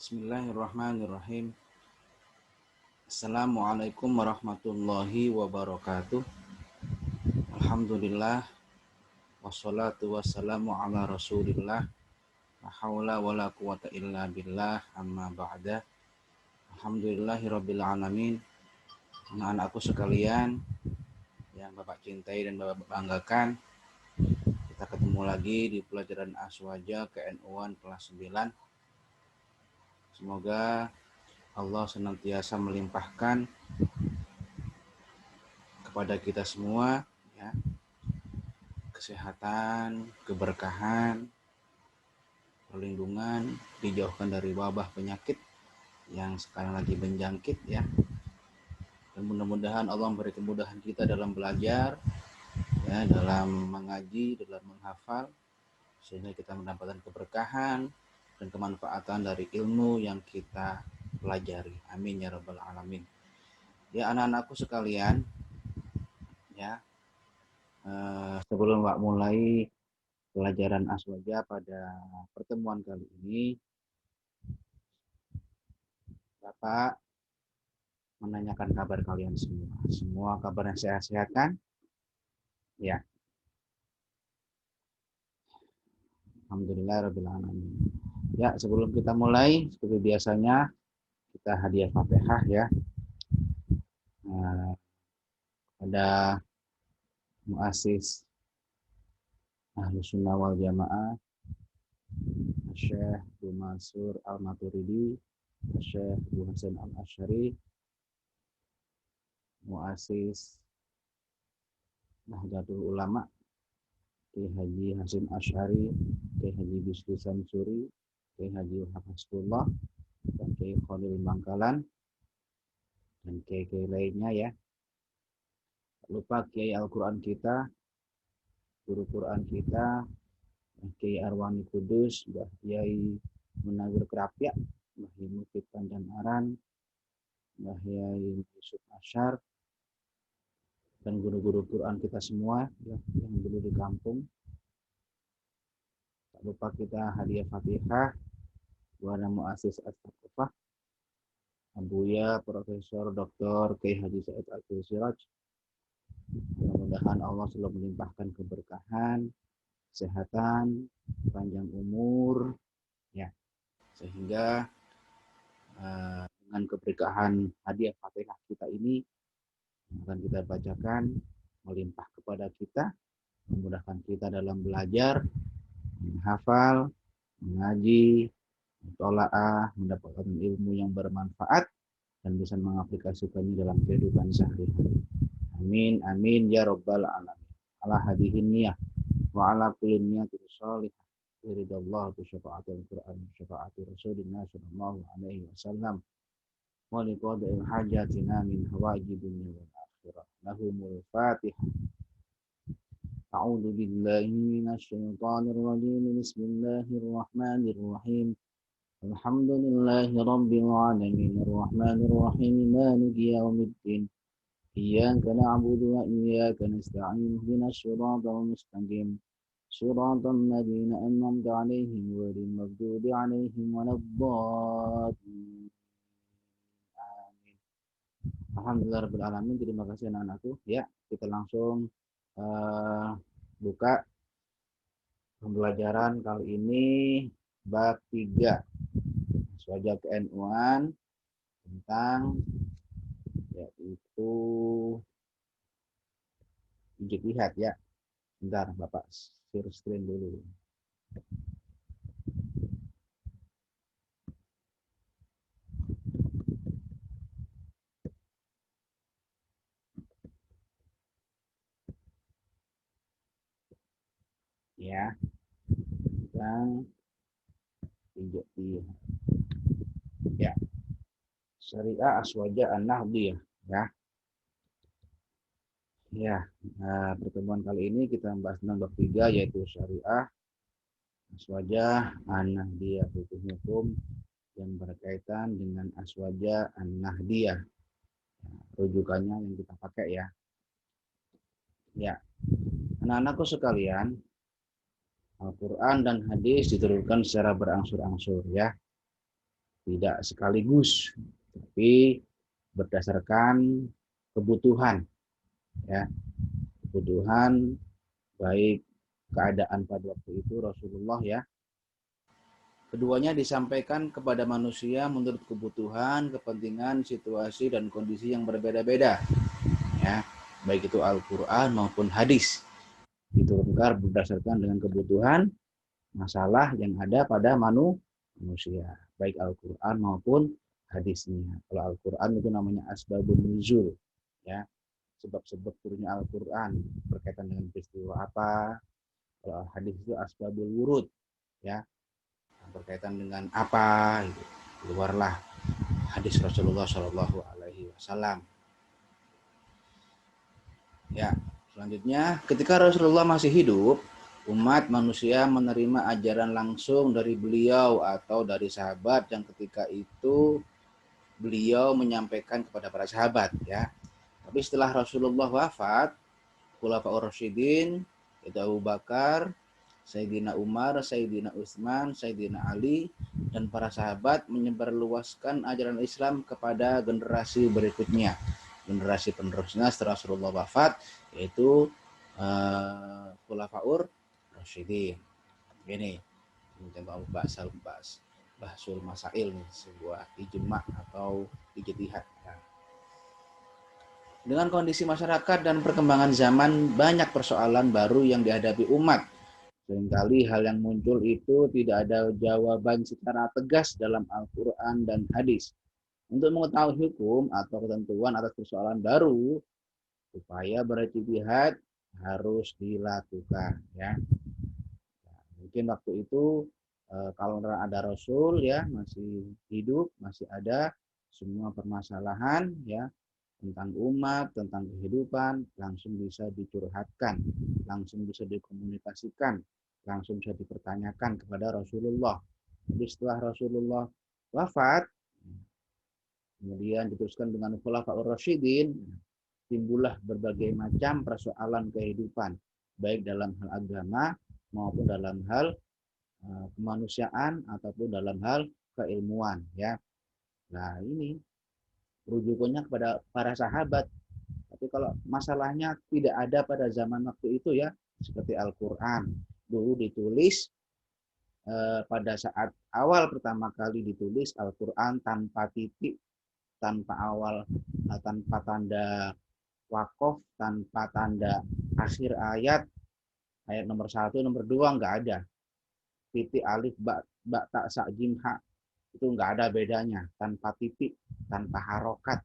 Bismillahirrahmanirrahim. Assalamualaikum warahmatullahi wabarakatuh. Alhamdulillah. Wassalatu wassalamu ala rasulillah. La hawla wa la quwata illa billah. Amma ba'da. Alhamdulillahirabbil alamin. Anak-anakku sekalian yang Bapak cintai dan Bapak banggakan, kita ketemu lagi di pelajaran Aswaja KNU-an kelas 9. Semoga Allah senantiasa melimpahkan kepada kita semua ya, kesehatan, keberkahan, perlindungan, dijauhkan dari wabah penyakit yang sekarang lagi menjangkit ya. Dan mudah-mudahan Allah memberi kemudahan kita dalam belajar ya, dalam mengaji, dalam menghafal, sehingga kita mendapatkan keberkahan dan kemanfaatan dari ilmu yang kita pelajari. Amin ya rabbal alamin. Ya anak-anakku sekalian, ya sebelum Pak mulai pelajaran Aswaja pada pertemuan kali ini, Bapak menanyakan kabar kalian semua. Semua kabarnya sehat-sehat kan? Ya. Alhamdulillah rabbil alamin. Ya, sebelum kita mulai seperti biasanya kita hadiah Fatihah ya. Ada muassis Ahlus Sunnah wal Jamaah Syekh Bu Mansur Al-Maturidi, Syekh Bu Hasan Al-Asy'ari, muassis Nahdlatul Ulama Kiai Haji Hasyim Asy'ari, Kiai Haji Bisri Samsuri, Kiai Haji Hafizullah, dan Kiai Khalil Bangkalan, dan kiai-kiai lainnya ya. Tak lupa Kiai Al-Quran kita, guru Quran kita, Kiai Arwani Kudus, Mbah Kiai Munawir Kerapia, Mbah Mufid Pandan Aran, Mbah Yai Yusuf Asyar, dan guru-guru Quran kita semua ya, yang dulu di kampung. Tak lupa kita hadiah Fatihah kepada muassis As-Saqafah Abuya Profesor Dr. Kiai Haji Said Abdul Siraj. Mudah-mudahan Allah selalu melimpahkan keberkahan, kesehatan, panjang umur ya, sehingga dengan keberkahan hadiah Fatihah kita ini yang akan kita bacakan melimpah kepada kita, memudahkan kita dalam belajar, menghafal, mengaji, mentolaah, mendapatkan ilmu yang bermanfaat dan bisa mengaplikasikannya dalam kehidupan sehari-hari. Amin amin ya rabbal alamin. Ala hadihin niyah wa ala kulli niyatin shalihah. Ridallahu bi syafaatil Qur'an, syafaati Rasulillah sallallahu alaihi wasallam. Wa liqadil hajatina min hawaiji dunya wal akhirah. Lahumul Fatihah. A'udzu billahi minasy syaithanir rajim. Bismillahirrahmanirrahim. Alhamdulillahi rabbil alamin. Arrahmanir rahim. Maliki yaumiddin. Iyyaka na'budu wa iyyaka nasta'in. Ihdinas siratal mustaqim. Siratal ladzina an'amta 'alaihim ghairil maghdubi 'alaihim waladdallin. Amin. Alhamdulillahirabbil alamin. Terima kasih anak-anakku. Ya, kita langsung buka pembelajaran kali ini bab 3 Aswaja KNU-an tentang yaitu ijtihad ya. Bentar Bapak share screen dulu. Ya. Tentang ijtihad. Ya. Syariah Aswaja An-Nahdliyah ya. Ya, pertemuan kali ini kita membahas tentang bab 3 yaitu syariah Aswaja An-Nahdliyah, hukum-hukum yang berkaitan dengan Aswaja An-Nahdliyah. Rujukannya yang kita pakai ya. Ya. Anak-anakku sekalian, Al-Quran dan hadis diturunkan secara berangsur-angsur ya. tidak sekaligus, tapi berdasarkan kebutuhan, ya, kebutuhan baik keadaan pada waktu itu Rasulullah, ya. Keduanya disampaikan kepada manusia menurut kebutuhan, kepentingan, situasi, dan kondisi yang berbeda-beda, ya, baik itu Al-Quran maupun hadis. Diturunkan berdasarkan dengan kebutuhan masalah yang ada pada manusia, baik Al-Quran maupun hadisnya. Kalau Al-Quran itu namanya asbabun nuzul, ya, sebab-sebab turunnya Al-Quran berkaitan dengan peristiwa apa. Kalau hadis itu asbabul wurud, ya, berkaitan dengan apa, gitu. Keluarlah hadis Rasulullah Shallallahu Alaihi Wasallam. Ya, selanjutnya ketika Rasulullah masih hidup, umat manusia menerima ajaran langsung dari beliau atau dari sahabat yang ketika itu beliau menyampaikan kepada para sahabat, ya. Tapi setelah Rasulullah wafat, Khulafaur Rasyidin, yaitu Abu Bakar, Sayyidina Umar, Sayyidina Utsman, Sayyidina Ali, dan para sahabat menyebarluaskan ajaran Islam kepada generasi berikutnya. Generasi penerusnya setelah Rasulullah wafat, yaitu Khulafaur Rasyidin. Ini coba bahsul masail nih, sebuah ijma atau ijtihad. Dengan kondisi masyarakat dan perkembangan zaman, banyak persoalan baru yang dihadapi umat. Seringkali hal yang muncul itu tidak ada jawaban secara tegas dalam Al-Quran dan hadis. Untuk mengetahui hukum atau ketentuan atas persoalan baru, upaya berijtihad harus dilakukan, ya. Mungkin waktu itu kalau ada Rasul, ya, masih hidup, masih ada semua permasalahan, ya, tentang umat, tentang kehidupan, langsung bisa dicurhatkan, langsung bisa dikomunikasikan, langsung bisa dipertanyakan kepada Rasulullah. Jadi setelah Rasulullah wafat, kemudian diteruskan dengan Khulafaur Rasyidin, timbullah berbagai macam persoalan kehidupan, baik dalam hal agama maupun dalam hal kemanusiaan ataupun dalam hal keilmuan, ya. Nah, ini rujukannya kepada para sahabat. Tapi kalau masalahnya tidak ada pada zaman waktu itu, ya, seperti Al-Quran dulu ditulis pada saat awal pertama kali ditulis Al-Quran tanpa titik, tanpa awal, tanpa tanda wakof, tanpa tanda akhir ayat nomor 1, nomor 2 nggak ada. Titik, alif, ba, ta, sa, jim, ha, itu nggak ada bedanya, tanpa titik, tanpa harokat.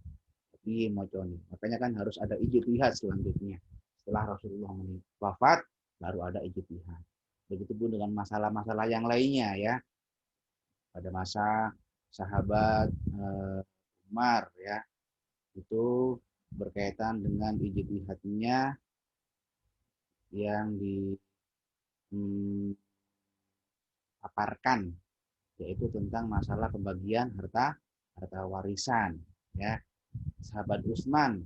Makanya kan harus ada ijtihad selanjutnya. Setelah Rasulullah wafat, baru ada ijtihad. Begitupun dengan masalah-masalah yang lainnya, ya. Pada masa sahabat Umar, ya, itu berkaitan dengan ijtihadnya yang dipaparkan, yaitu tentang masalah pembagian harta warisan, ya. Sahabat Utsman,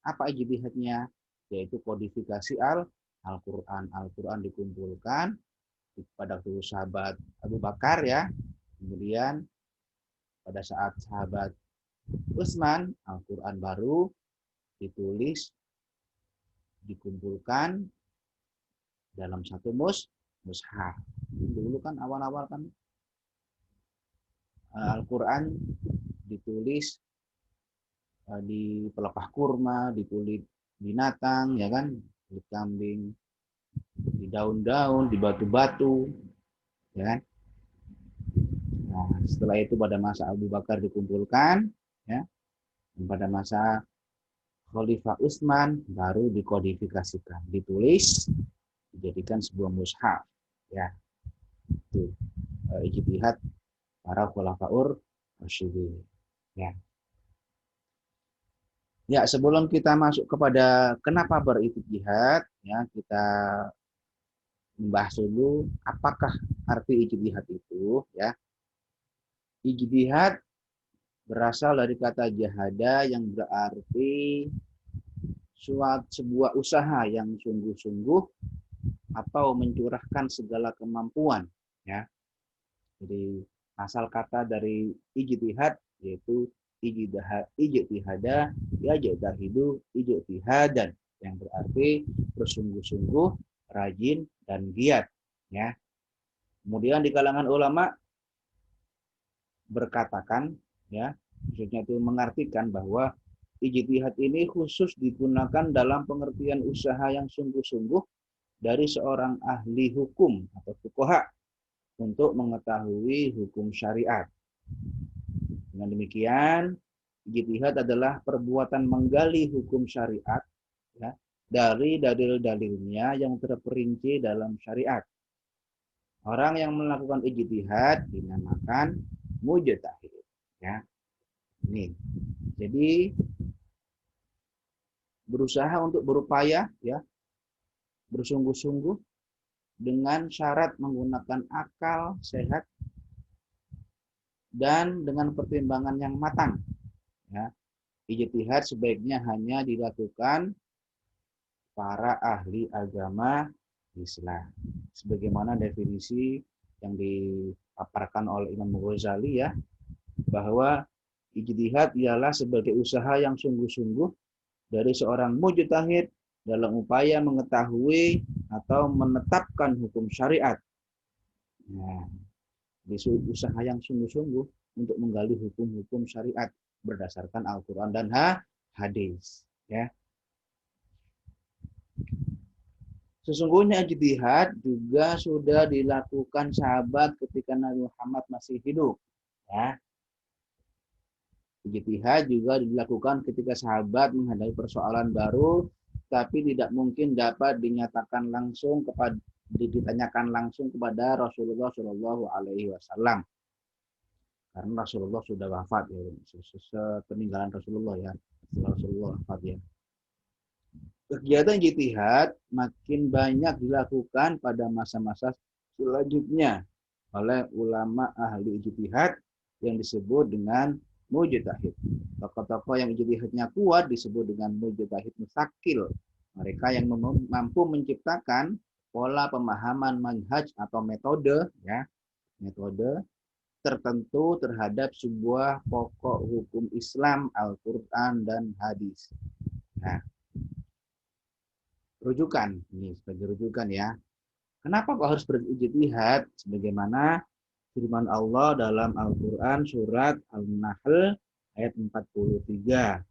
apa ijtihadnya? Yaitu kodifikasi Al-Quran. Al-Quran dikumpulkan pada sahabat Abu Bakar, ya. Kemudian pada saat sahabat Utsman, Al-Quran baru ditulis, dikumpulkan dalam satu mushaf. Dulu kan awal-awal kan Al-Quran ditulis di pelepah kurma, di kulit binatang, ya kan, kulit kambing, di daun-daun, di batu-batu, ya kan. Nah, setelah itu pada masa Abu Bakar dikumpulkan, ya, dan pada masa Khalifah Utsman baru dikodifikasikan, ditulis, dijadikan sebuah mushaf, ya. Itu ijtihad para khulafaur rasyidin, ya. Ya, sebelum kita masuk kepada kenapa berijtihad, ya, kita membahas dulu apakah arti ijtihad itu, ya. Ijtihad berasal dari kata jahada yang berarti sebuah usaha yang sungguh-sungguh atau mencurahkan segala kemampuan, ya. Jadi Asal kata dari ijtihad yaitu ijtihada yajtahidu ijtihadan, yang berarti bersungguh-sungguh, rajin dan giat, ya. Kemudian di kalangan ulama berkatakan, ya, maksudnya itu mengartikan bahwa ijtihad ini khusus digunakan dalam pengertian usaha yang sungguh-sungguh dari seorang ahli hukum atau fuqaha untuk mengetahui hukum syariat. Dengan demikian, ijtihad adalah perbuatan menggali hukum syariat, ya, dari dalil-dalilnya yang terperinci dalam syariat. Orang yang melakukan ijtihad dinamakan mujtahid, ya. Ini. Jadi berusaha untuk berupaya, ya, bersungguh-sungguh dengan syarat menggunakan akal sehat dan dengan pertimbangan yang matang, ya. Ijtihad sebaiknya hanya dilakukan para ahli agama Islam. Sebagaimana definisi yang dipaparkan oleh Imam Ghazali, ya, bahwa ijtihad ialah sebagai usaha yang sungguh-sungguh dari seorang mujtahid dalam upaya mengetahui atau menetapkan hukum syariat. Nah, usaha yang sungguh-sungguh untuk menggali hukum-hukum syariat berdasarkan Al-Quran dan hadis, ya. Sesungguhnya ijtihad juga sudah dilakukan sahabat ketika Nabi Muhammad masih hidup, ya. Ijtihad juga dilakukan ketika sahabat menghadapi persoalan baru, tapi tidak mungkin dapat dinyatakan langsung ditanyakan langsung kepada Rasulullah Shallallahu Alaihi Wasallam, karena Rasulullah sudah wafat, ya, sepeninggalan Rasulullah, ya, setelah Rasulullah wafat, ya. Kegiatan ijtihad makin banyak dilakukan pada masa-masa selanjutnya oleh ulama ahli ijtihad yang disebut dengan mujtahid. Tokoh-tokoh yang ijtihadnya kuat disebut dengan mujtahid mustakil. Mereka yang mampu menciptakan pola pemahaman manhaj atau metode, ya, metode tertentu terhadap sebuah pokok hukum Islam, Al-Quran dan hadis. Nah, rujukan, ini sebagai rujukan, ya. Kenapa kok harus berijtihad? Sebagaimana firman Allah dalam Al-Quran surat Al-Nahl ayat 43.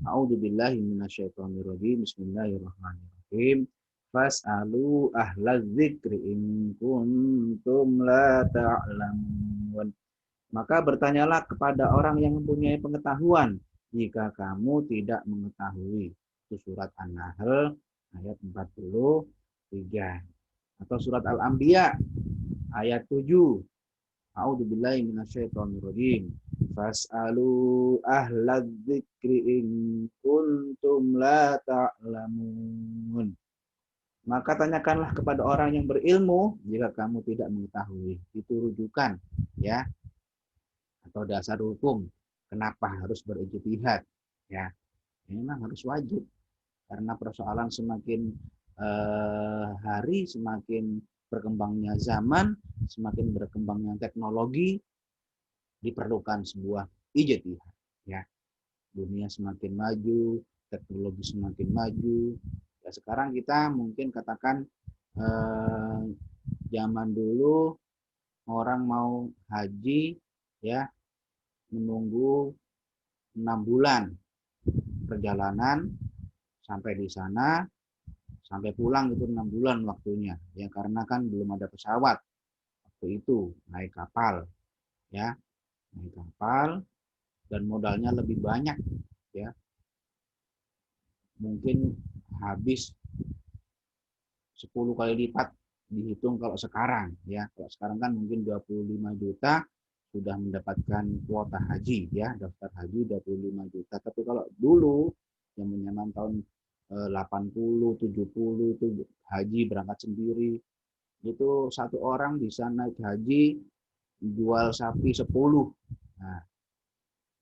A'udzubillahi minasyaitonirrajim. Bismillahirrahmanirrahim. Fas'alu ahlaz dzikri in kuntum la ta'lamun. Maka bertanyalah kepada orang yang mempunyai pengetahuan jika kamu tidak mengetahui. Itu surat An-Nahl ayat 43. Atau surat Al-Anbiya ayat 7. A'udzubillahi minasyaitonirrajim. Fas'alu ahlaz dzikri in kuntum la ta'lamun. Maka tanyakanlah kepada orang yang berilmu jika kamu tidak mengetahui. Itu rujukan, ya, atau dasar hukum kenapa harus berijtihad, ya. Memang harus wajib karena persoalan semakin hari semakin berkembangnya zaman, semakin berkembangnya teknologi, diperlukan sebuah ijtihad, ya. Dunia semakin maju, teknologi semakin maju. Ya, sekarang kita mungkin katakan zaman dulu orang mau haji, ya, menunggu 6 bulan perjalanan sampai di sana, sampai pulang itu 6 bulan waktunya, ya, karena kan belum ada pesawat waktu itu, naik kapal, ya, naik kapal dan modalnya lebih banyak, ya, mungkin habis 10 kali lipat dihitung kalau sekarang, ya. Kalau sekarang kan mungkin 25 juta sudah mendapatkan kuota haji, ya, daftar haji 25 juta. Tapi kalau dulu yang zaman tahun 80, 70 itu haji berangkat sendiri. Itu satu orang bisa naik haji jual sapi 10. Nah,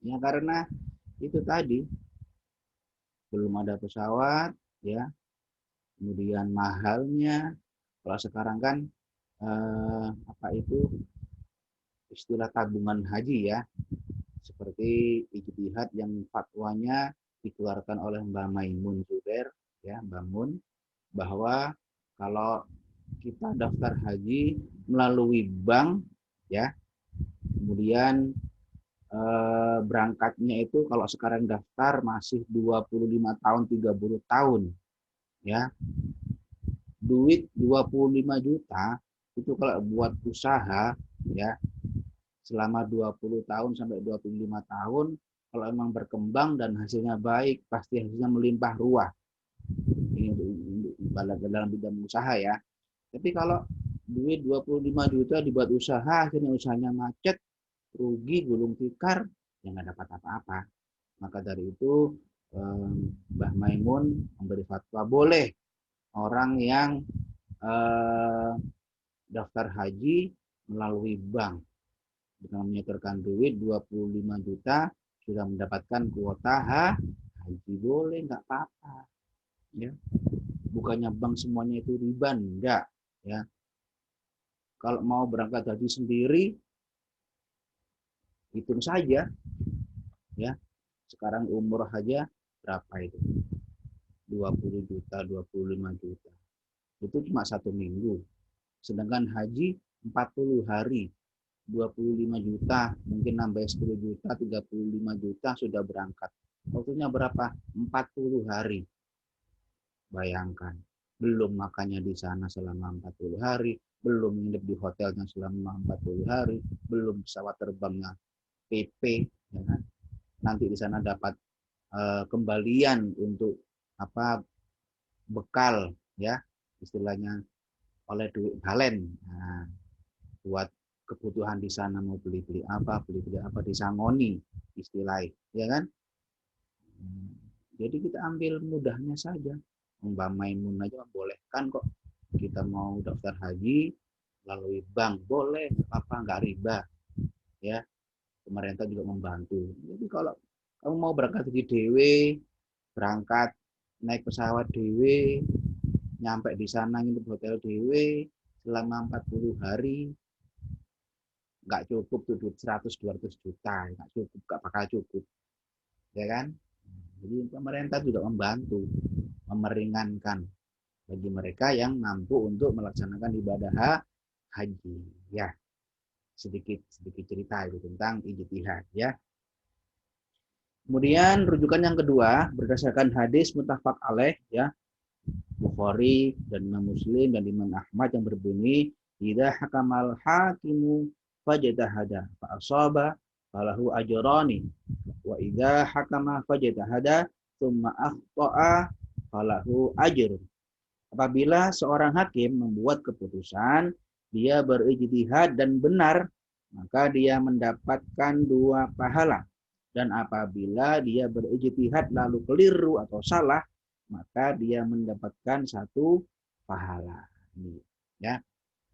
ya karena itu tadi belum ada pesawat, ya. Kemudian mahalnya. Kalau sekarang kan apa itu istilah tabungan haji ya, seperti ijtihad yang fatwanya dikeluarkan oleh Mbak Maimun Zubair ya, Mbak Mun, bahwa kalau kita daftar haji melalui bank ya, kemudian berangkatnya itu kalau sekarang daftar masih 25 tahun 30 tahun ya, duit 25 juta itu kalau buat usaha ya selama 20 tahun sampai 25 tahun, kalau emang berkembang dan hasilnya baik, pasti hasilnya melimpah ruah. Ini untuk dalam bidang usaha ya. Tapi kalau duit 25 juta dibuat usaha, akhirnya usahanya macet, rugi, gulung tikar, ya nggak dapat apa-apa. Maka dari itu Mbah Maimun memberi fatwa boleh orang yang daftar haji melalui bank dengan menyetorkan duit 25 juta sudah mendapatkan kuota haji, boleh, nggak apa-apa ya. Bukannya bank semuanya itu riba, enggak ya. Kalau mau berangkat haji sendiri, hitung saja ya. Sekarang umroh aja berapa itu? 20 juta, 25 juta. Itu cuma 1 minggu. Sedangkan haji 40 hari, 25 juta, mungkin nambah 10 juta, 35 juta sudah berangkat. Waktunya berapa? 40 hari. Bayangkan. Belum makannya di sana selama 40 hari, belum nginep di hotelnya selama 40 hari, belum pesawat terbangnya PP, ya kan? Nanti di sana dapat kembalian untuk apa bekal ya, istilahnya oleh duit balen. Nah, buat kebutuhan di sana mau beli-beli apa, disangoni istilahnya, ya kan? Jadi kita ambil mudahnya saja. Mbak Maimun aja membolehkan kok. Kita mau daftar haji melalui bank, boleh, apa nggak riba, ya. Pemerintah juga membantu. Jadi kalau kamu mau berangkat haji dewe, berangkat naik pesawat dewe, nyampe di sana nginep hotel dewe selama 40 hari, nggak cukup tuh duit 100-200 juta, nggak cukup, nggak bakal cukup, ya kan? Jadi pemerintah juga membantu, memeringankan bagi mereka yang mampu untuk melaksanakan ibadah haji. Ya, sedikit cerita itu tentang ijtihad ya. Kemudian rujukan yang kedua berdasarkan hadis muttafaq alaih ya, Bukhari dan Imam Muslim dan Imam Ahmad yang berbunyi, "Idza hakamal hakimu fajtahada fa asaba falahu ajrani wa idza hakama fajtahada tsumma akhta'a falahu ajrun." Apabila seorang hakim membuat keputusan, dia berijtihad dan benar, maka dia mendapatkan 2 pahala. Dan apabila dia berijtihad lalu keliru atau salah, maka dia mendapatkan 1 pahala. Ya,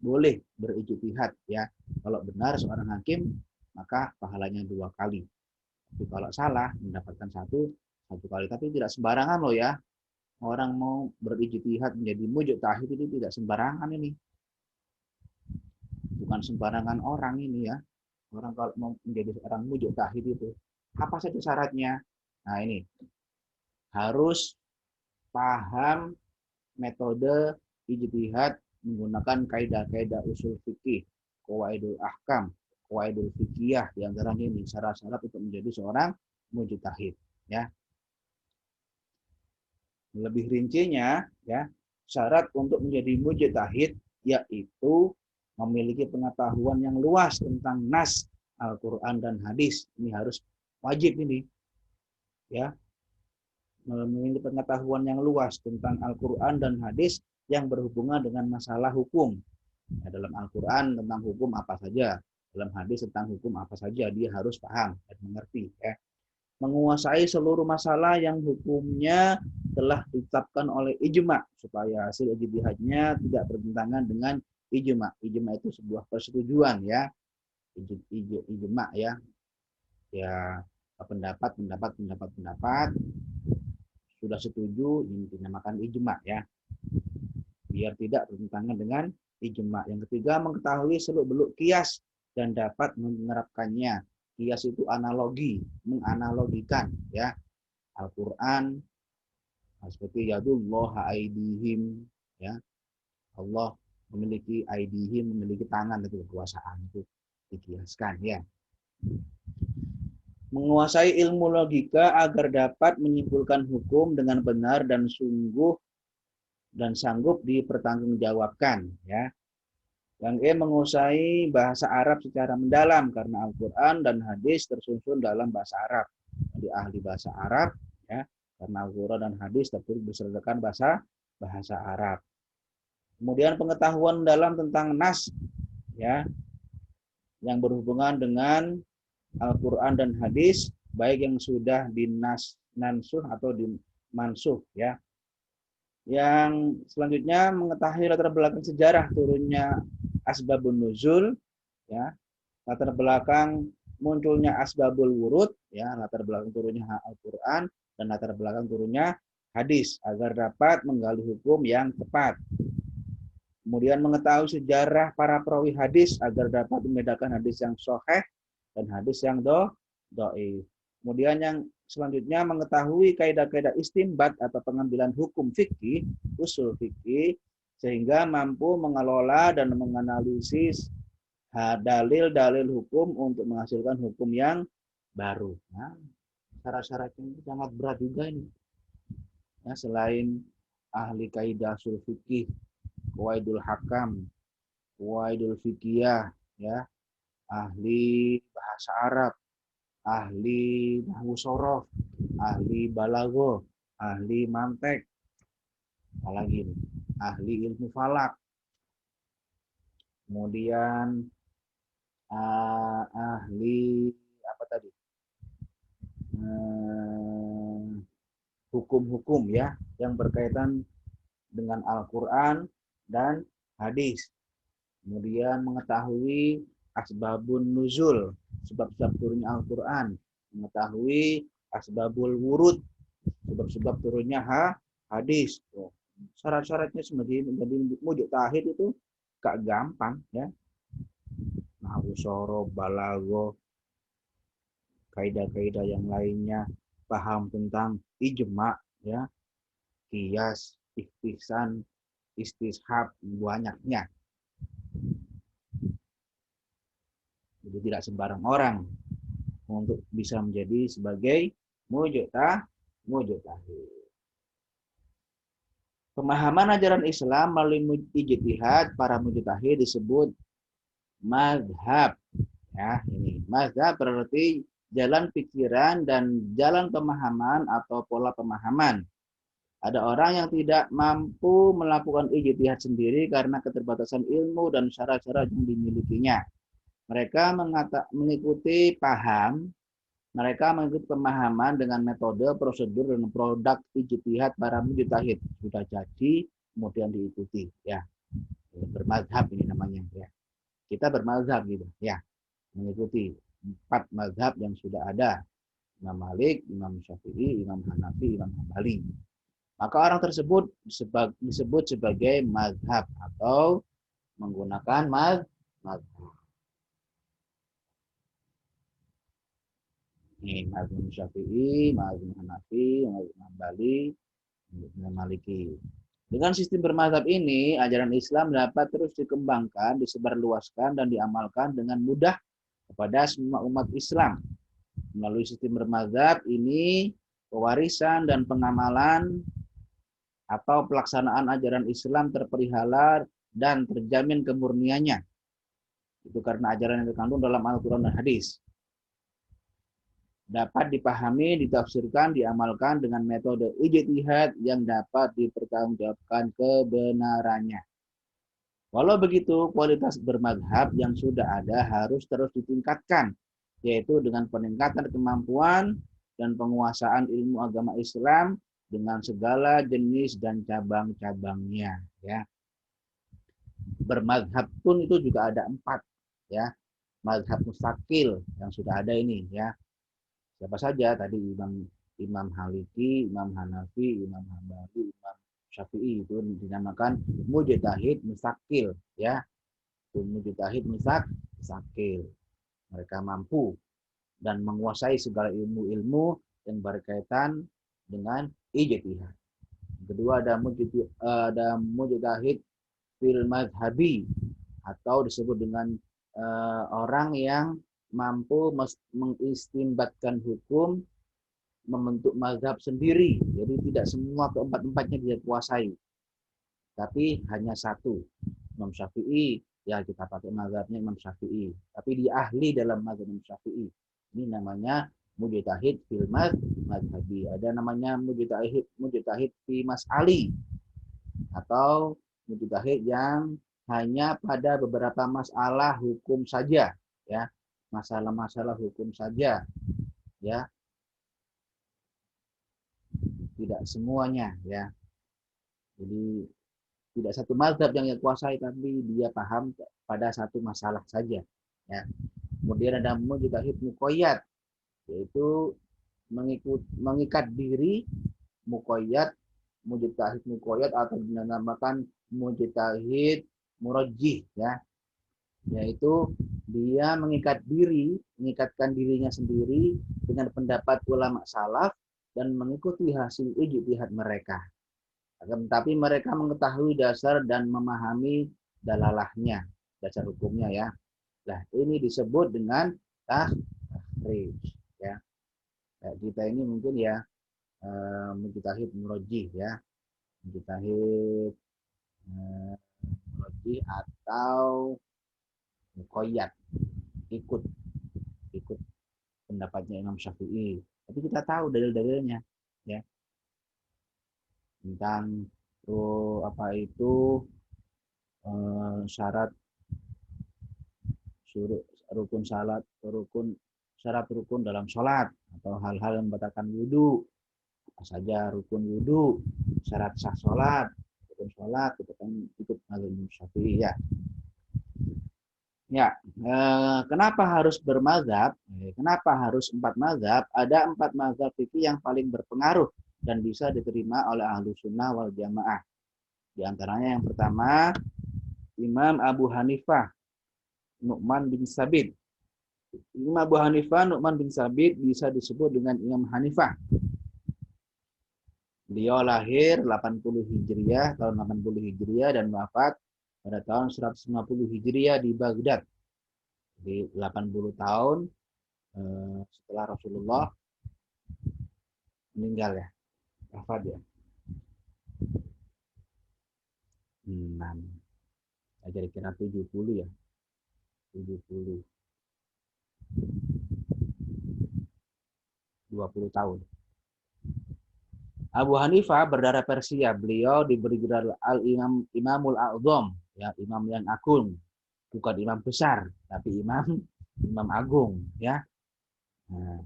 boleh berijtihad ya. Kalau benar seorang hakim, maka pahalanya 2 kali. Tapi kalau salah mendapatkan satu kali. Tapi tidak sembarangan loh ya. Orang mau berijtihad menjadi mujtahid itu tidak sembarangan ini. Bukan sembarangan orang ini ya. Orang kalau mau menjadi seorang mujtahid itu apa saja syaratnya? Nah, ini harus paham metode ijtihad menggunakan kaidah-kaidah usul fikih, qawaidul ahkam, qawaidul fikih, di antaranya ini syarat-syarat untuk menjadi seorang mujtahid ya. Lebih rincinya ya, syarat untuk menjadi mujtahid yaitu memiliki pengetahuan yang luas tentang nas Al-Qur'an dan hadis. Ini harus wajib ini. Ya. Memiliki pengetahuan yang luas tentang Al-Qur'an dan hadis yang berhubungan dengan masalah hukum. Ya, dalam Al-Qur'an tentang hukum apa saja, dalam hadis tentang hukum apa saja, dia harus paham dan mengerti ya. Menguasai seluruh masalah yang hukumnya telah ditetapkan oleh ijma supaya hasil ijtihadnya tidak bertentangan dengan ijma. Ijma itu sebuah persetujuan ya. Ijma ya. Ya, pendapat sudah setuju, ini dinamakan ijma ya. Biar tidak bertentangan dengan ijma. Yang ketiga, mengetahui seluk-beluk kias dan dapat menerapkannya. Qiyas itu analogi, menganalogikan ya. Al-Qur'an seperti yadullah aidihim ya. Allah memiliki aidihim, memiliki tangan itu kekuasaan itu dikiaskan ya. Menguasai ilmu logika agar dapat menyimpulkan hukum dengan benar dan sungguh dan sanggup dipertanggungjawabkan ya. Yang E menguasai bahasa Arab secara mendalam karena Al-Quran dan hadis tersusun dalam bahasa Arab. Jadi ahli bahasa Arab ya, karena Al-Quran dan hadis tertulis berdasarkan bahasa Arab. Kemudian pengetahuan mendalam tentang nas ya, yang berhubungan dengan Al-Quran dan hadis, baik yang sudah dinansuh atau dimansuh ya. Yang selanjutnya mengetahui latar belakang sejarah turunnya asbabun nuzul ya, latar belakang munculnya asbabul wurud ya, latar belakang turunnya Al-Qur'an dan latar belakang turunnya hadis agar dapat menggali hukum yang tepat. Kemudian mengetahui sejarah para perawi hadis agar dapat membedakan hadis yang sahih dan hadis yang dhaif. Kemudian yang selanjutnya mengetahui kaidah-kaidah istinbat atau pengambilan hukum fikih, usul fikih, sehingga mampu mengelola dan menganalisis dalil-dalil hukum untuk menghasilkan hukum yang baru. Nah, syarat-syaratnya ini sangat berat juga ini. Ya, selain ahli kaidah usul fikih, qawaidul hakam, qawaidul fikih ya, ahli bahasa Arab, ahli nahwu sorof, ahli balago, ahli mantek, apalagi ini, ahli ilmu falak, kemudian ahli apa tadi, hukum-hukum ya yang berkaitan dengan Al-Quran dan hadis. Kemudian mengetahui asbabun nuzul, sebab-sebab turunnya Al-Quran, mengetahui asbabul wurud, sebab-sebab turunnya hadis. Syarat-syaratnya menjadi mujuk tahid itu gak gampang ya. Nahwu sorof, balago, kaidah-kaidah yang lainnya, paham tentang ijma ya, qiyas, ihtisan, istishab, banyaknya. Jadi tidak sembarang orang untuk bisa menjadi sebagai mujuk tahid. Pemahaman ajaran Islam melalui ijtihad para mujtahid disebut mazhab. Ya, ini mazhab berarti jalan pikiran dan jalan pemahaman atau pola pemahaman. Ada orang yang tidak mampu melakukan ijtihad sendiri karena keterbatasan ilmu dan syarat-syarat yang dimilikinya. Mereka mengikuti pemahaman dengan metode, prosedur, dan produk ijtihad para mujtahid. Sudah jadi, kemudian diikuti. Ya, bermazhab ini namanya. Ya, kita bermazhab gitu. Ya, mengikuti 4 mazhab yang sudah ada. Imam Malik, Imam Syafi'i, Imam Hanafi, Imam Hambali. Maka orang tersebut disebut sebagai mazhab atau menggunakan mazhab. Ini mazhab Syafi'i, mazhab Hanafi, mazhab Hambali, mazhab Maliki. Dengan sistem bermazhab ini, ajaran Islam dapat terus dikembangkan, disebarluaskan, dan diamalkan dengan mudah kepada semua umat Islam. Melalui sistem bermazhab ini, pewarisan dan pengamalan atau pelaksanaan ajaran Islam terpelihara dan terjamin kemurniannya. Itu karena ajaran yang terkandung dalam Al-Quran dan hadis. Dapat dipahami, ditafsirkan, diamalkan dengan metode ijtihad yang dapat dipertanggungjawabkan kebenarannya. Walau begitu, kualitas bermazhab yang sudah ada harus terus ditingkatkan, yaitu dengan peningkatan kemampuan dan penguasaan ilmu agama Islam dengan segala jenis dan cabang-cabangnya. Ya. Bermazhab pun itu juga ada 4. Ya. Mazhab mustakil yang sudah ada ini. Ya. Siapa saja tadi Imam Haliki, Imam Hanafi, Imam Hambali, Imam Syafi'i itu dinamakan mujtahid mustakil. Ya. mujtahid misakil. Mereka mampu dan menguasai segala ilmu-ilmu yang berkaitan dengan ijtihad. Kedua ada mujtahid fil madhabi, atau disebut dengan orang yang mampu mengistimbatkan hukum, membentuk mazhab sendiri. Jadi tidak semua keempat-empatnya dia kuasai, tapi hanya satu. Imam Syafi'i, ya kita pakai mazhabnya Imam Syafi'i, tapi dia ahli dalam mazhab Imam Syafi'i. Ini namanya mujtahid fil madhabi. Ada namanya mujtahid fi mas'ali, atau mujtahid yang hanya pada beberapa masalah hukum saja, ya, masalah-masalah hukum saja, ya, tidak semuanya, ya. Jadi tidak satu mazhab yang dia kuasai, tapi dia paham pada satu masalah saja, ya. Kemudian ada mujtahid muqayyad, yaitu mengikat diri, muqayyad, mujtahid muqayyad, atau dinamakan mujtahid murajjih, ya, yaitu dia mengikatkan dirinya sendiri dengan pendapat ulama salaf dan mengikuti hasil ijtihad mereka. Tapi mereka mengetahui dasar dan memahami dalalahnya, dasar hukumnya, ya. Nah, ini disebut dengan takhrij, ya. Kita ini mungkin, ya, mujtahid murajjih, ya. Mujtahid murajjih atau muqayyad, ikut pendapatnya Imam Syafi'i. Tapi kita tahu dalil-dalilnya, ya, tentang apa itu syarat syarat rukun dalam sholat, atau hal-hal yang membatalkan wudhu, apa saja rukun wudhu, syarat sah sholat, rukun sholat, itu kan ikut mazhab Imam Syafi'i, ya. Ya, kenapa harus bermazhab? Kenapa harus 4 mazhab? Ada 4 mazhab fikih yang paling berpengaruh dan bisa diterima oleh ahlu sunnah wal jamaah. Di antaranya yang pertama, Imam Abu Hanifah, Nu'man bin Sabit. Imam Abu Hanifah, Nu'man bin Sabit bisa disebut dengan Imam Hanifah. Beliau lahir 80 Hijriah, tahun 80 Hijriah, dan wafat pada tahun 150 Hijriah di Baghdad. Di 80 tahun setelah Rasulullah meninggal, ya, wafat, ya. 6. Kira-kira 70, ya. 70. 20 tahun. Abu Hanifah berdarah Persia. Beliau diberi gelar Imamul A'zam, ya, imam yang agung. Bukan imam besar, tapi imam agung, ya. Nah,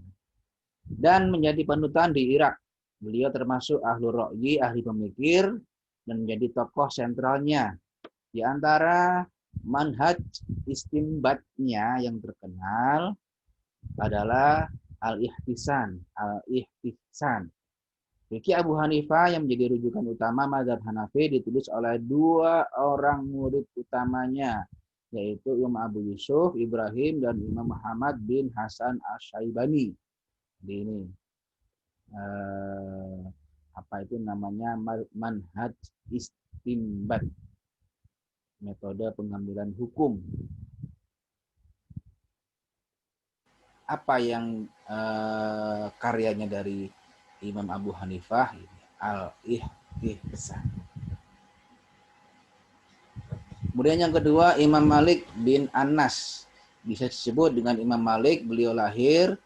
dan menjadi panutan di Irak. Beliau termasuk ahlu ra'yi, ahli pemikir, dan menjadi tokoh sentralnya. Di antara manhaj istinbatnya yang terkenal adalah al-ihtisan. Fikih Abu Hanifah yang menjadi rujukan utama mazhab Hanafi ditulis oleh 2 orang murid utamanya, yaitu Imam Abu Yusuf Ibrahim dan Imam Muhammad bin Hasan Asy-Syaibani. Ini apa itu namanya, manhaj istinbat, metode pengambilan hukum. Apa yang karyanya dari Imam Abu Hanifah? Al-Ihtisan. Kemudian yang kedua, Imam Malik bin Anas, bisa disebut dengan Imam Malik. Beliau lahir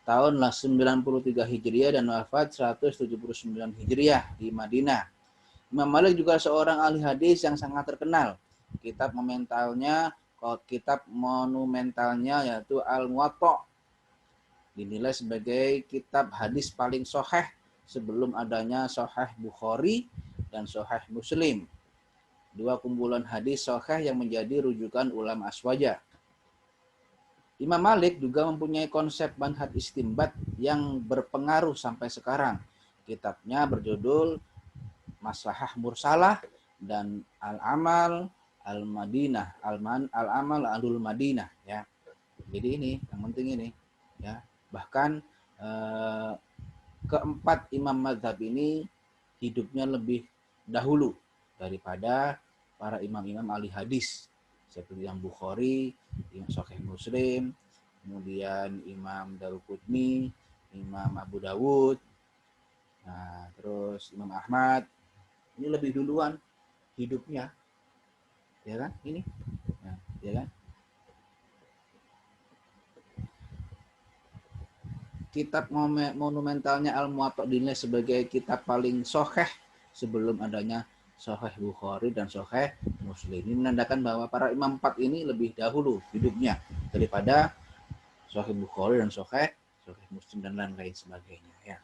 tahun 93 Hijriah dan wafat 179 Hijriah di Madinah. Imam Malik juga seorang ahli hadis yang sangat terkenal. Kitab monumentalnya yaitu Al-Muwatta dinilai sebagai kitab hadis paling sahih sebelum adanya Sahih Bukhari dan Sahih Muslim, 2 kumpulan hadis sahih yang menjadi rujukan ulama aswaja. Imam Malik juga mempunyai konsep manhaj istinbat yang berpengaruh sampai sekarang. Kitabnya berjudul Maslahah Mursalah dan Al-Amal al-Madinah, al-amal alul Madinah ya. Jadi ini yang penting ini ya. Bahkan keempat imam mazhab ini hidupnya lebih dahulu daripada para imam-imam ahli hadis seperti Imam Bukhari, Imam Sahih Muslim, kemudian Imam Daruqutni, Imam Abu Dawud, nah terus Imam Ahmad. Ini lebih duluan hidupnya, ya kan? Ini, nah, ya kan? Kitab monumentalnya Al-Muwatta dinilai sebagai kitab paling sahih sebelum adanya Sahih Bukhari dan Sahih Muslim. Ini menandakan bahwa para imam empat ini lebih dahulu hidupnya daripada Sahih Bukhari dan Sahih Muslim dan lain-lain sebagainya ya.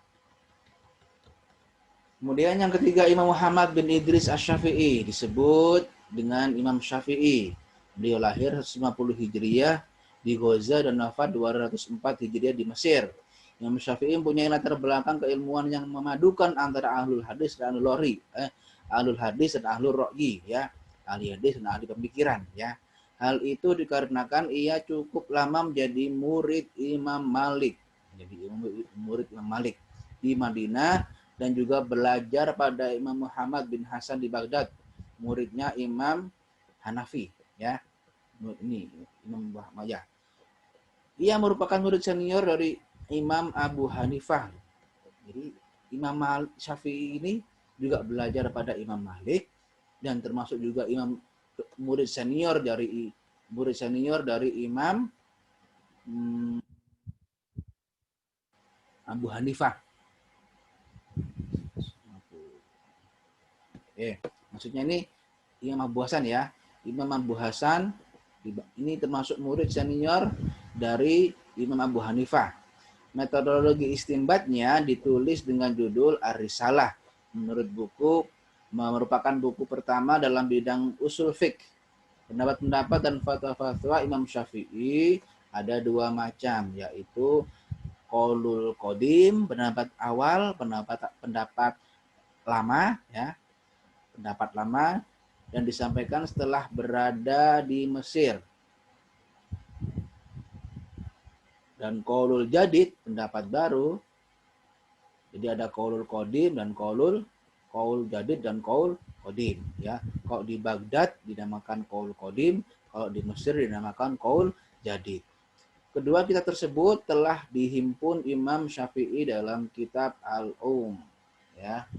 Kemudian yang ketiga Imam Muhammad bin Idris Asy-Syafi'i disebut dengan Imam Syafi'i. Beliau lahir 150 Hijriah di Gaza dan wafat 204 Hijriah di Mesir. Imam Syafi'i mempunyai latar belakang keilmuan yang memadukan antara ahlul hadis dan ahlul hadis dan ahlul ra'yi ya, ahli hadis dan ahli pemikiran ya. Hal itu dikarenakan ia cukup lama menjadi murid Imam Malik. Jadi murid Imam Malik di Madinah dan juga belajar pada Imam Muhammad bin Hasan di Baghdad, muridnya Imam Hanafi ya. Ini Imam Muhammad. Ia merupakan murid senior dari Imam Abu Hanifah. Jadi Imam Syafi'i ini juga belajar pada Imam Malik dan termasuk juga murid senior dari Imam Abu Hanifah. Maksudnya ini Imam Abu Hasan ya. Imam Abu Hasan ini termasuk murid senior dari Imam Abu Hanifah. Metodologi istinbatnya ditulis dengan judul Ar-Risalah. Menurut buku, merupakan buku pertama dalam bidang usul fiqh. Pendapat-pendapat dan fatwa-fatwa Imam Syafi'i ada dua macam, yaitu qaulul qadim, pendapat awal, pendapat lama, ya, pendapat lama yang disampaikan setelah berada di Mesir. Dan qaulul jadid, pendapat baru. Jadi ada qaulul qadim dan qaul jadid dan qaul qadim ya. Kalau di Baghdad dinamakan qaul qadim, kalau di Mesir dinamakan qaul jadid. Kedua kitab tersebut telah dihimpun Imam Syafi'i dalam kitab ya.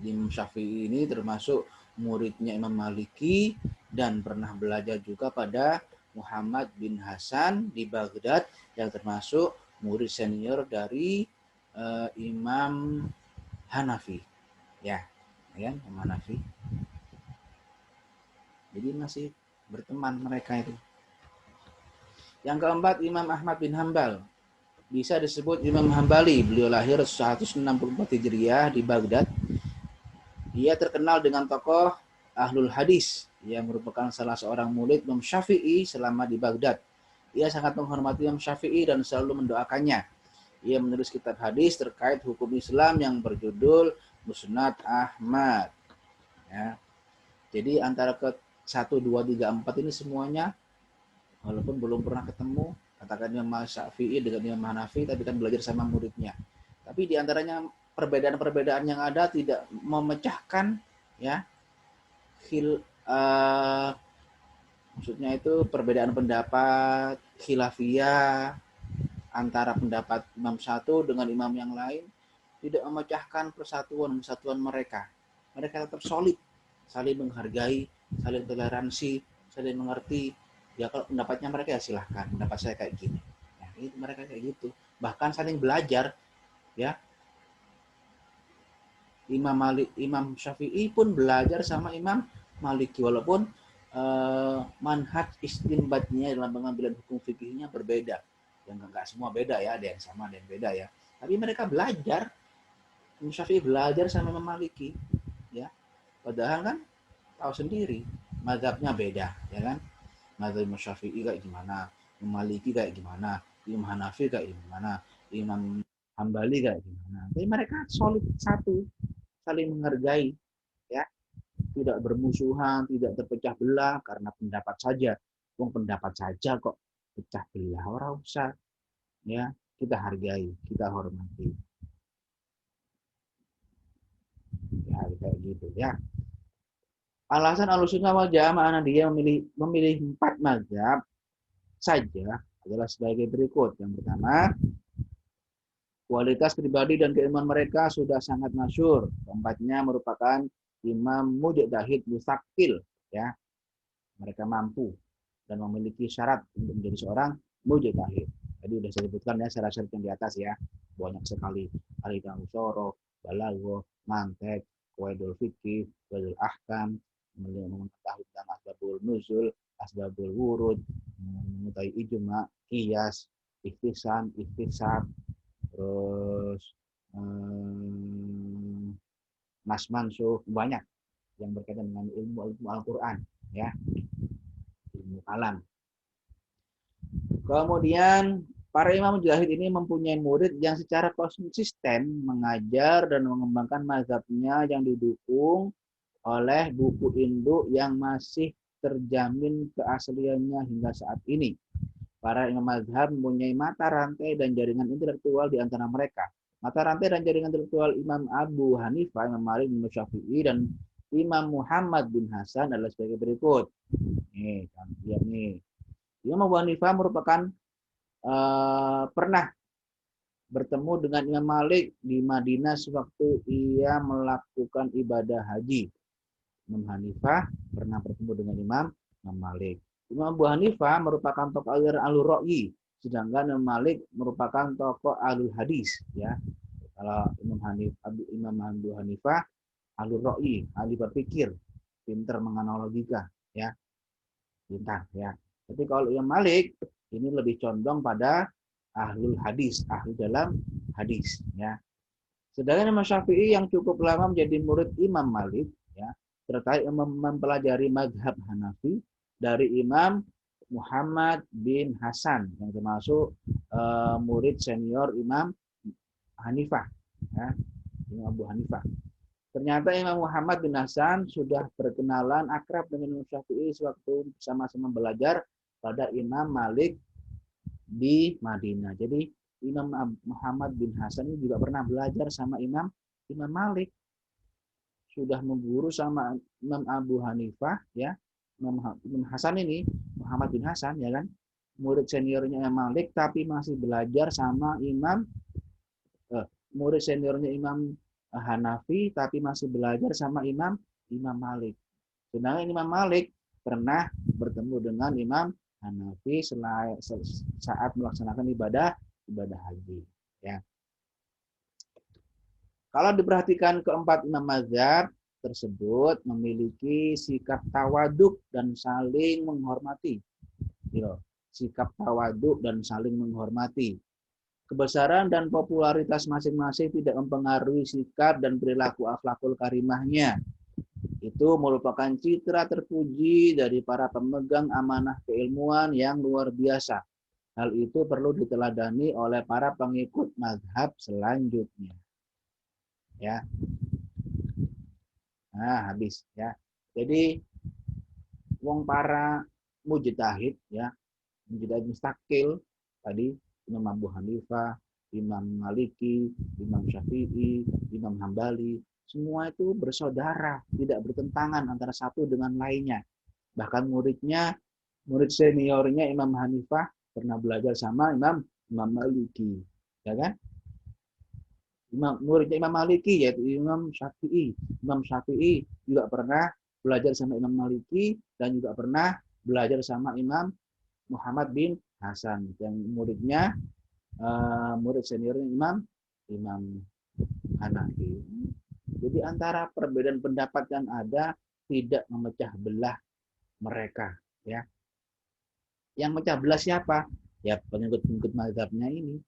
Imam Syafi'i ini termasuk muridnya Imam Maliki dan pernah belajar juga pada Muhammad bin Hasan di Baghdad yang termasuk murid senior dari Imam Hanafi. Ya, Imam Hanafi. Jadi masih berteman mereka itu. Yang keempat Imam Ahmad bin Hambal. Bisa disebut Imam Hambali. Beliau lahir 164 Hijriah di Baghdad. Dia terkenal dengan tokoh Ahlul Hadis. Ia merupakan salah seorang murid Imam Syafi'i selama di Baghdad. Ia sangat menghormati Imam Syafi'i dan selalu mendoakannya. Ia menulis kitab hadis terkait hukum Islam yang berjudul Musnad Ahmad. Ya. Jadi antara ke 1, 2, 3, 4 ini semuanya walaupun belum pernah ketemu, katakan Imam Syafi'i dengan Imam Hanafi, tapi kan belajar sama muridnya. Tapi di antaranya perbedaan-perbedaan yang ada tidak memecahkan ya maksudnya itu perbedaan pendapat khilafiyah antara pendapat imam satu dengan imam yang lain, tidak memecahkan persatuan mereka. Mereka tetap solid, saling menghargai, saling toleransi, saling mengerti. Ya kalau pendapatnya mereka ya silahkan, pendapat saya kayak gini. Ya, itu mereka kayak gitu. Bahkan saling belajar, ya. Imam Syafi'i pun belajar sama Imam Maliki walaupun manhaj istinbatnya dalam pengambilan hukum fikihnya berbeda. Yang enggak semua beda ya, ada yang sama, ada yang beda ya. Tapi mereka belajar, Imam Syafi'i belajar sama Imam Maliki, ya. Padahal kan tahu sendiri, mazhabnya beda, ya kan? Mazhab Imam Syafi'i kayak gimana, Imam Maliki kayak gimana, Imam Hanafi kayak gimana, Imam Hambali kayak gimana. Tapi mereka solid satu, saling menghargai, ya. tidak bermusuhan, tidak terpecah belah karena pendapat saja. Wong pendapat saja kok pecah belah, ora usah. Ya, kita hargai, kita hormati. Ya, kayak gitu ya. Alasan Ahlussunnah wal Jamaah dia memilih 4 mazhab saja adalah sebagai berikut. Yang pertama, kualitas pribadi dan keilmuan mereka sudah sangat masyhur. Keempatnya merupakan imam mujtahid mustakil, ya. Mereka mampu dan memiliki syarat untuk menjadi seorang mujtahid. Tadi sudah saya sebutkan ya syarat-syarat yang di atas ya. Banyak sekali. Al-Hikam Usyara, Balagho, Mantek, Qawaidul Fikih, Qawaidul Ahkam, mengetahui tentang asbabul nuzul, asbabul wurud, mengetahui ijma, qiyas, ihtisan, ihtisab, terus nas mansuh, banyak yang berkaitan dengan ilmu Al-Quran, ya, ilmu kalam. Kemudian para imam mujtahid ini mempunyai murid yang secara konsisten mengajar dan mengembangkan mazhabnya yang didukung oleh buku induk yang masih terjamin keasliannya hingga saat ini. Para imam mazhab mempunyai mata rantai dan jaringan intelektual di antara mereka. Mata rantai dan jaringan intelektual Imam Abu Hanifah, Imam Malik, Imam Syafi'i, dan Imam Muhammad bin Hasan adalah sebagai berikut. Nih, lihat nih. Imam Abu Hanifah merupakan pernah bertemu dengan Imam Malik di Madinah sewaktu ia melakukan ibadah haji. Imam Hanifah pernah bertemu dengan Imam Malik. Imam Abu Hanifah merupakan tokoh aliran Ahlul Ra'yi, sedangkan Imam Malik merupakan tokoh Ahlul Hadis, ya. Kalau Imam Abu Hanifah Ahlul Ra'yi, ahli berpikir, pintar menganalogika, ya. Pintar, ya. Tapi kalau Imam Malik ini lebih condong pada Ahlul Hadis, ahli dalam hadis, ya. Sedangkan Imam Syafi'i yang cukup lama menjadi murid Imam Malik, ya, terkait mempelajari mazhab Hanafi dari Imam Muhammad bin Hasan yang termasuk murid senior Imam Hanifah, ya, Imam Abu Hanifah. Ternyata Imam Muhammad bin Hasan sudah berkenalan akrab dengan Imam Syafi'i sewaktu sama-sama belajar pada Imam Malik di Madinah. Jadi Imam Muhammad bin Hasan ini juga pernah belajar sama Imam Malik. Sudah mengguru sama Imam Abu Hanifah, ya. Imam Hasan ini, Muhammad bin Hasan, ya kan, murid seniornya Imam Malik, tapi masih belajar sama murid seniornya Imam Hanafi, tapi masih belajar sama Imam Malik. Sedangkan Imam Malik pernah bertemu dengan Imam Hanafi saat melaksanakan ibadah haji, ya. Kalau diperhatikan keempat imam mazhab tersebut memiliki sikap tawaduk dan saling menghormati. Sikap tawaduk dan saling menghormati. Kebesaran dan popularitas masing-masing tidak mempengaruhi sikap dan perilaku akhlakul karimahnya. Itu merupakan citra terpuji dari para pemegang amanah keilmuan yang luar biasa. Hal itu perlu diteladani oleh para pengikut mazhab selanjutnya. Ya. Nah, habis, ya. Jadi wong para mujtahid, ya, mujtahid mustakil tadi Imam Abu Hanifah, Imam Maliki, Imam Syafi'i, Imam Hambali, semua itu bersaudara, tidak bertentangan antara satu dengan lainnya. Bahkan murid seniornya Imam Hanifah pernah belajar sama Imam Maliki, ya kan? Muridnya Imam Maliki yaitu Imam Syafi'i. Imam Syafi'i juga pernah belajar sama Imam Maliki dan juga pernah belajar sama Imam Muhammad bin Hasan yang muridnya murid seniornya Imam Hanafi. Jadi antara perbedaan pendapat yang ada tidak memecah belah mereka, ya. Yang mecah belah siapa? Ya pengikut-pengikut mazhabnya ini.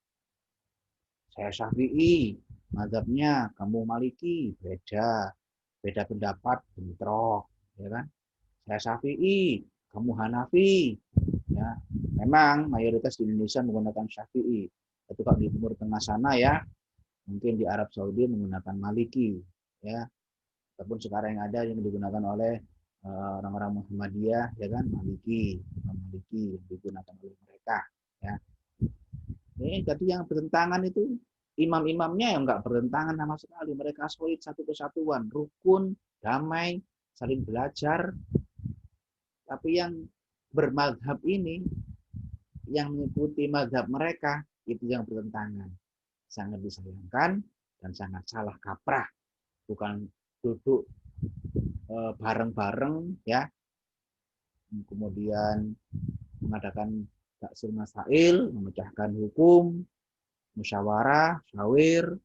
Saya Syafi'i, mazhabnya kamu Maliki, beda pendapat, bentrok, ya kan? Saya Syafi'i, kamu Hanafi, ya. Memang mayoritas di Indonesia menggunakan Syafi'i, tapi kalau di Timur Tengah sana, ya, mungkin di Arab Saudi menggunakan Maliki, ya. Ataupun sekarang yang ada yang digunakan oleh orang-orang Muhammadiyah, ya kan, Maliki, Imam Maliki digunakan oleh mereka, ya. Ini jadi yang bertentangan itu imam-imamnya yang nggak bertentangan sama sekali. Mereka solid satu kesatuan, rukun, damai, saling belajar. Tapi yang bermadhab ini, yang mengikuti madhab mereka, itu yang bertentangan. Sangat disayangkan dan sangat salah kaprah. Bukan duduk bareng-bareng, ya, kemudian mengadakan taksir masail, memecahkan hukum, musyawarah, syawir,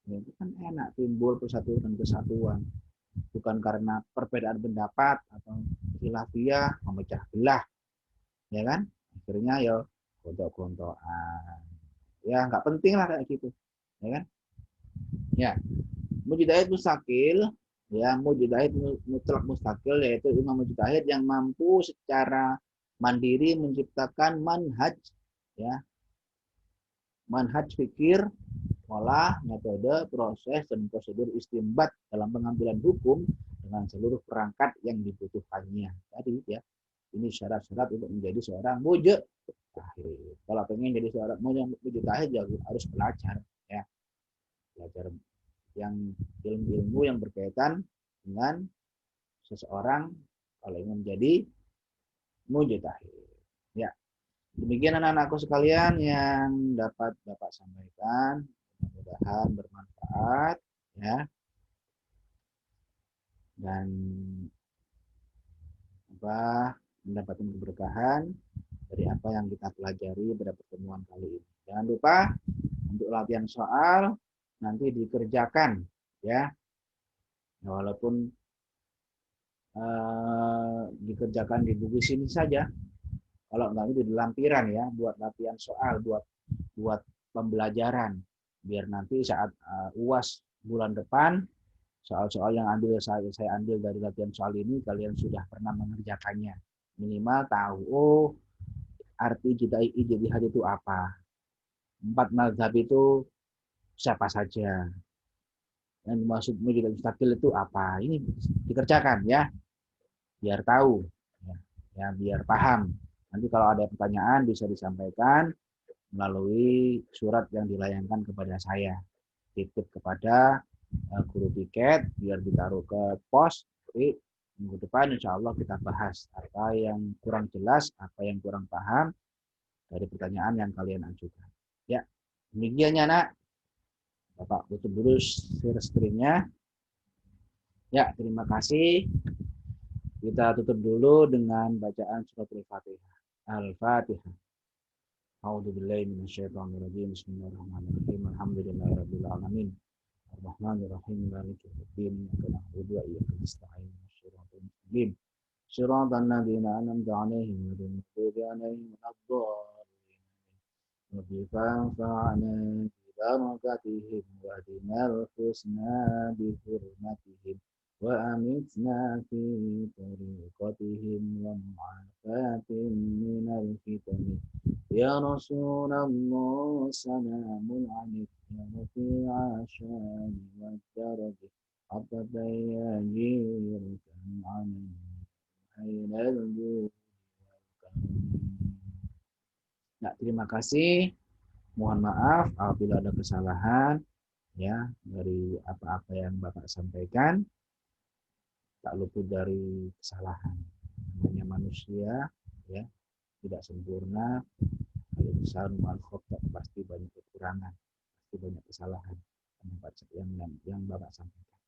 ya, itu kan enak, timbul persatuan dan kesatuan. Bukan karena perbedaan pendapat atau khilafiyah memecah belah, ya kan? Akhirnya ya gontok-gontokan. Ya nggak penting lah kayak gitu, ya kan? Ya, mujtahid mustaqil, ya mujtahid mutlak mustaqil yaitu imam mujtahid yang mampu secara mandiri menciptakan manhaj, ya, manhaj fikir, pola, metode, proses, dan prosedur istimbat dalam pengambilan hukum dengan seluruh perangkat yang dibutuhkannya. Tadi, ya, ini syarat-syarat untuk menjadi seorang mujtahid. Kalau pengen jadi seorang mujtahid ya harus belajar, ya, belajar yang ilmu-ilmu yang berkaitan dengan seseorang kalau ingin menjadi mujtahid. Ya, demikian anak-anakku sekalian yang dapat Bapak sampaikan. Mudah-mudahan bermanfaat, ya, dan mendapatkan keberkahan dari apa yang kita pelajari pada pertemuan kali ini. Jangan lupa untuk latihan soal nanti dikerjakan, ya, walaupun dikerjakan di buku sini saja. Kalau nggak itu di lampiran, ya, buat latihan soal, buat pembelajaran, biar nanti saat UAS bulan depan soal-soal yang saya ambil dari latihan soal ini kalian sudah pernah mengerjakannya, minimal tahu arti ijtihad itu apa, 4 mazhab itu siapa saja, yang dimaksud mujtahid mustaqil itu apa, ini dikerjakan, ya, biar tahu, ya, biar paham. Nanti kalau ada pertanyaan bisa disampaikan melalui surat yang dilayangkan kepada saya, titip kepada guru tiket biar ditaruh ke pos. Jadi minggu depan insya Allah kita bahas apa yang kurang jelas, apa yang kurang paham dari pertanyaan yang kalian ajukan. Ya, demikiannya nak. Bapak tutup dulu share screen-nya. Ya, terima kasih. Kita tutup dulu dengan bacaan surat Al-Fatihah. Al-Fatihah. A'udzubillahi minasyaitonirrajim. Bismillahirrahmanirrahim. Alhamdulillahirabbil alamin. Ar-Rahmanir-Rahim. Maliki yaumiddin. Iyyaka na'budu wa iyyaka nasta'in. Shiratal mustaqim. Shiratal ladzina an'amta 'alaihim ghairil maghdubi 'alaihim waladdallin. Rabbi fa'ana ببركتهم واهدنا الحسنى بحرمتهم وأمتنا في طريقتهم ومعافاة من الفتن يا رسول الله سلام عليك يا رفيع الشان والدرج حتى يجيرك عن أين الجود. Nah, terima kasih. Mohon maaf apabila ada kesalahan, ya, dari apa-apa yang Bapak sampaikan. Tak luput dari kesalahan. Namanya manusia, ya, tidak sempurna. Al-insan ma'al khata', pasti banyak kekurangan, pasti banyak kesalahan yang Bapak sampaikan.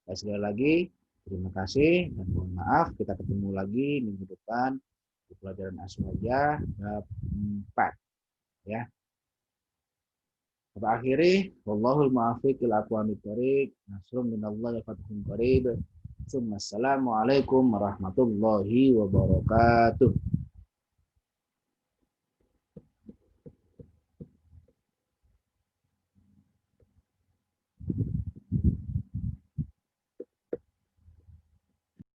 Dan sekali lagi terima kasih dan mohon maaf. Kita ketemu lagi minggu depan di pelajaran Aswajah bab 4, ya. Bapak akhiri, wallahul muwaffiq ila aqwamit thoriq, nasrun minallahi wa fathun qarib. Assalamualaikum warahmatullahi wabarakatuh.